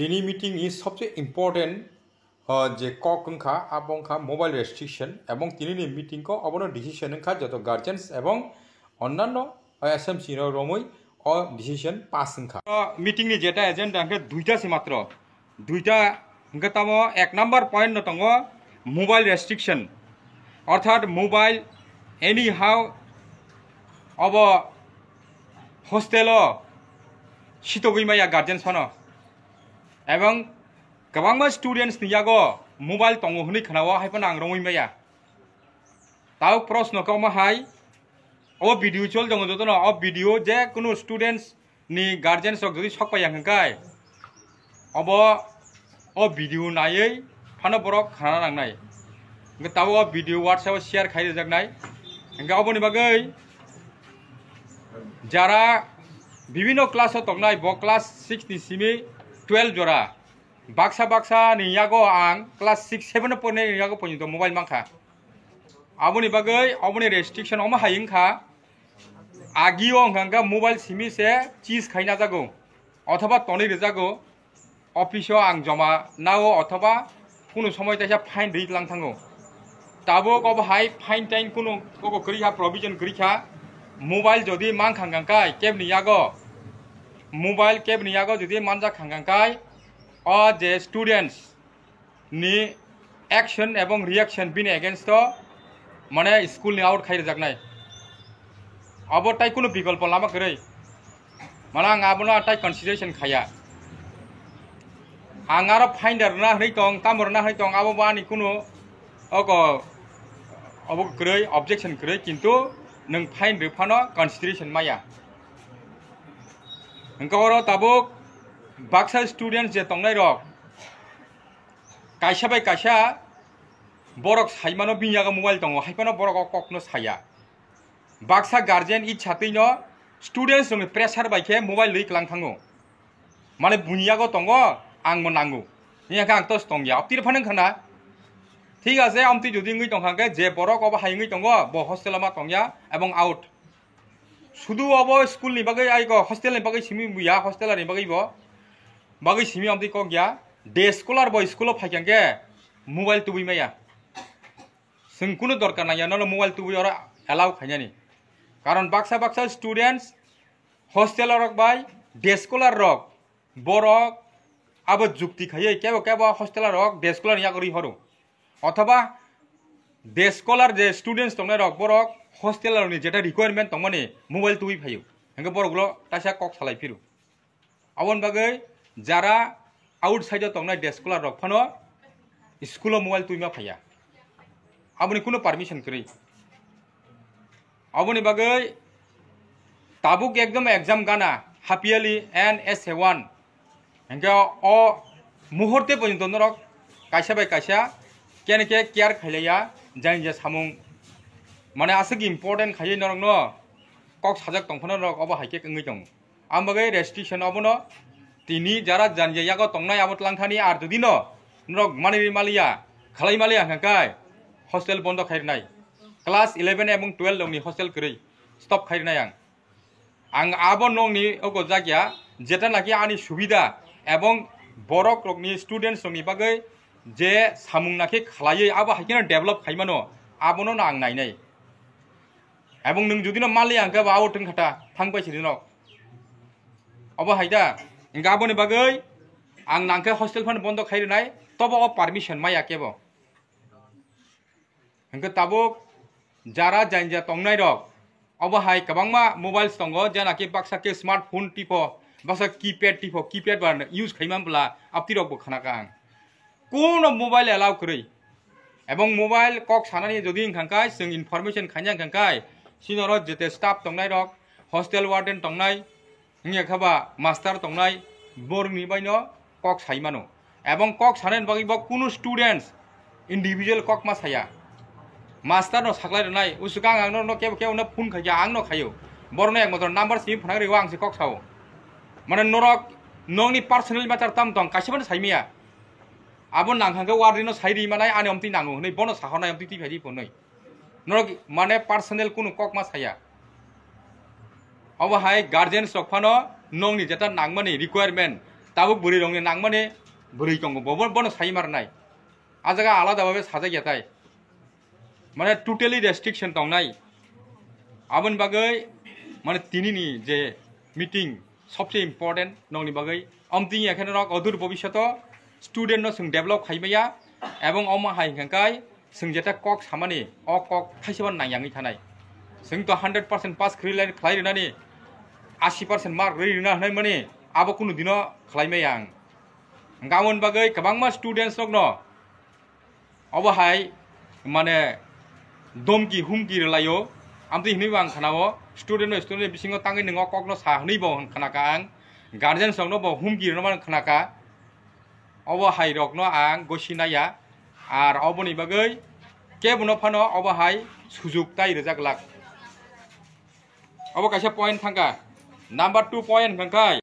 Tini meeting is सबसे important जे कक अंखा आब अंखा मोबाइल रेस्ट्रिक्शन एवं तिनि मीटिंग को अबनो डिसीजन अंखा जत गार्जियंस एवं अन्यान्य एसएमसी रमै अ डिसीजन पास अंखा मीटिंग नि जेटा एजेंडा अंखे दुईटा से मात्र दुईटा अंखे तमो एक नंबर पॉइंट न तंगो मोबाइल रेस्ट्रिक्शन अर्थात मोबाइल एनी हाउ अब हॉस्टेल सिटगै माया गार्जियंस फानो एवं गोबां स्टूडेंट्स नियागो मोबाइल तंगो हनै खनावा हायफान आं रङै माया ताव प्रश्न को माहाय ओ वीडियो चल दङ जतन ओ वीडियो जे कुनु स्टूडेंट्स नि गार्जियंस रक जदि सकपाया हंकाय अब ओ वीडियो नायै फानो बरक खाना नांनाय ताव ओ वीडियो व्हाट्सएप शेयर खाइ जागनाय हंगा अबनि बागै जारा विभिन्न क्लास तंगनाय ब क्लास 6 नि सिमी 12 जरा बाक्सा बाक्सा नियागो आं क्लास 6 7 पने नियागो पनितो मोबाइल मांखा आबुनि बागै आबुनि रेस्ट्रिक्शन अमा हायिंखा आगियो हंगा मोबाइल सिमी से चीज खाइना जागो अथवा तनै रेजागो ऑफिसो आं जमा नाओ अथवा कुनु समय ताइसा फाइन दै लां थांगो ताबो कब हाय फाइन टाइन कुनु कब करिहा प्रोविजन करिखा मोबाइल जदि मां खांगांकाय केब नियागो मोबाइल केब नियागो जदि मानजा खांगांकाय अ जे स्टूडेंट्स नि एक्शन एवं रिएक्शन बिन एगेंस्ट माने स्कूल नि आउट खाइ जागनाय अब ताइ कुनु विकल्प लामा करै माने आं आबना ताइ कन्सिडरेशन खाया आं आरो फाइंडर ना हनै तंग तामर ना हनै तंग आबो बानि कुनु अग अब करै ऑब्जेक्शन करै किंतु नों फाइन रेफानो कन्सिडरेशन माया हंगारो ताबो बाक्सा स्टूडेंट्स जे तंगनाय रक कायसा बाय कायसा बरक साइमानो बियागा मोबाइल दङ हायफानो बरक ककनो साया बाक्सा गार्जियन इ छातैनो स्टूडेंट्स रंनि प्रेसार बायखे मोबाइल लै क्लां थाङो माने बुनियागो दङ आंबो नांगौ नियाका आं तस दंया अपतिर फानन खाना ठीक আছে আমতি যদি ngै दंखांगे जे बरक अब हायङै दङ ब हस्टेल मा दंया एवं आउट শুধু अब स्कूल नि बागै आइगो हस्टेल नि बागै सिमि बुया हस्टेल नि बागै बो बागै सिमि आमति को गया डे स्कॉलर बॉय स्कूल फाइखांगे मोबाइल तुबुइ माया जों कुनु दरकार नाया न मोबाइल तुबुइ और एलाउ खायनानि कारण बाक्सा बाक्सा स्टूडेंट्स हस्टेल रक बाय डे स्कॉलर रक बरक अब जुक्ति खायै केबो केबो हस्टेल रक डे स्कॉलर या करि हरो अथवा डे स्कॉलर जे स्टूडेंट्स दंनाय रक बरक हस्टेल नि जेटा रिक्वायरमेंट दंमाने मोबाइल तुबुइ फायो हंगे बरकलो तासा कक सालाय फिरु अबन बागै जारा आउटसाइड तंगनाय डे स्कॉलर रक फानो स्कूल मोबाइल तुइमा फाया आबनि कुनु परमिशन करै आबनि बागै ताबुक एकदम एग्जाम गाना हाफ इयरली एंड SA1 हंगे अ मुहूर्ते पर्यन्त नरक कायसा बाय कायसा केनके केयार खायलाया जाय जे सामुं माने आसग इम्पोर्टेंट खायै नरक न कक साजक तंफानो रक अब हाइके ngै दं आम बागै रेस्ट्रिक्शन अबनो तिनी जारा जानजायागो तंनाय आबत लांखानि आर जुदि न नरक मानि मालिया खालाय मालिया हंकाय हस्टेल बन्द खायरनाय क्लास 11 एवं 12 दंनि हस्टेल करै स्टप खायरनाय आं आबो नंनि अगो जागिया जेटा नाकि आनि सुबिदा एवं बरक रकनि स्टूडेंट्स रकनि बागै जे सामुं नाकि खालायै आबो हाइकेना डेभलप खायमानो आबोनो ना आं नायनाय एवं नों जुदि न मालिया हंका बाव थंखाटा थांबाय सिरिनो अब हायदा गाबोनि बागै आं नांखे हस्टेल फान बन्द खायरनाय तब अ परमिशन माया केबो हंगे ताबो जारा जायजा तंगनाय रक अब हाय गोबांमा मोबाइल्स दङ जेनाकि बाक्सा के स्मार्टफोन टिपो बाक्सा कीपैड टिपो कीपैड बार यूज खायमानब्ला आपति रकबो खानाका आं कोन मोबाइल एलाउ करै एवं मोबाइल कक सानानि जदि हंखांकाय जों इनफरमेशन खायना हंखांकाय सिनर जेते स्टाफ तंगनाय रक हस्टेल वार्डन तंगनाय हिंगे खाबा मास्टर तंगनाय बोरनि बायनो कक साइमानो एवं कक सानायनि बागै बा कुनु स्टूडेंट्स इंडिविजुअल कक मा साया मास्टर न सागलाय रनाय उसुका आं न केब केब न फोन खाया आं न खायो बरनो एक मतर नंबर सिम फनाग रेवा आं से कक साव माने नरक नंनि पर्सनल मैटर ताम दं कासिबान साइमिया आबो नांखांगो वार्डनो साइरि मानाय आनि अमति नांगो नै बनो साहनाय अमति टिफायदि फनै नरक माने पर्सनल कुनु कक मा साया अब हाय गार्जियन सकफानो नंनि जेटा नांमानि requirement tabuk buri rong ni nang mane buri tongo bono sai marnai ajaga alada bhabe sajagiyatai মানে টোটালি রেস্ট্রিকশন দंनाय আবन बागै মানে তিনিনি যে মিটিং সবচেয়ে ইম্পর্টেন্ট নংনি বাগै আমতি এখানে রক অদূর ভবিষ্যৎ স্টুডেন্ট ন সং ডেভেলপ খাইমায়া এবং অমা হাই খাंखाय जों जेटा कक सामानि अ कक खायसेबा नायांगै थानाय जों तो 100% पास खालायनानै 80% मार्क रैना होनाय माने आबो कुनु दिनो खालायमाया आं गामोन बागै गोबांमा स्टुडेन्टस न अबहाय माने दमकी हुमकी लायो आमति हिनै आं खानावो स्टुडेन्ट बिसिङो ताङै नोङो ककनो साहनै बाव खानाका आं गार्जेन संनो बाव हुमकी मान खानाका अब हाय रकनो आं गसिनाया आर अबनि बागै केबनो फानो अब हाय सुजुग ताइ रजाक लाक अब कायसा पॉइंट थांगा नंबर 2 पॉइंट खांखाय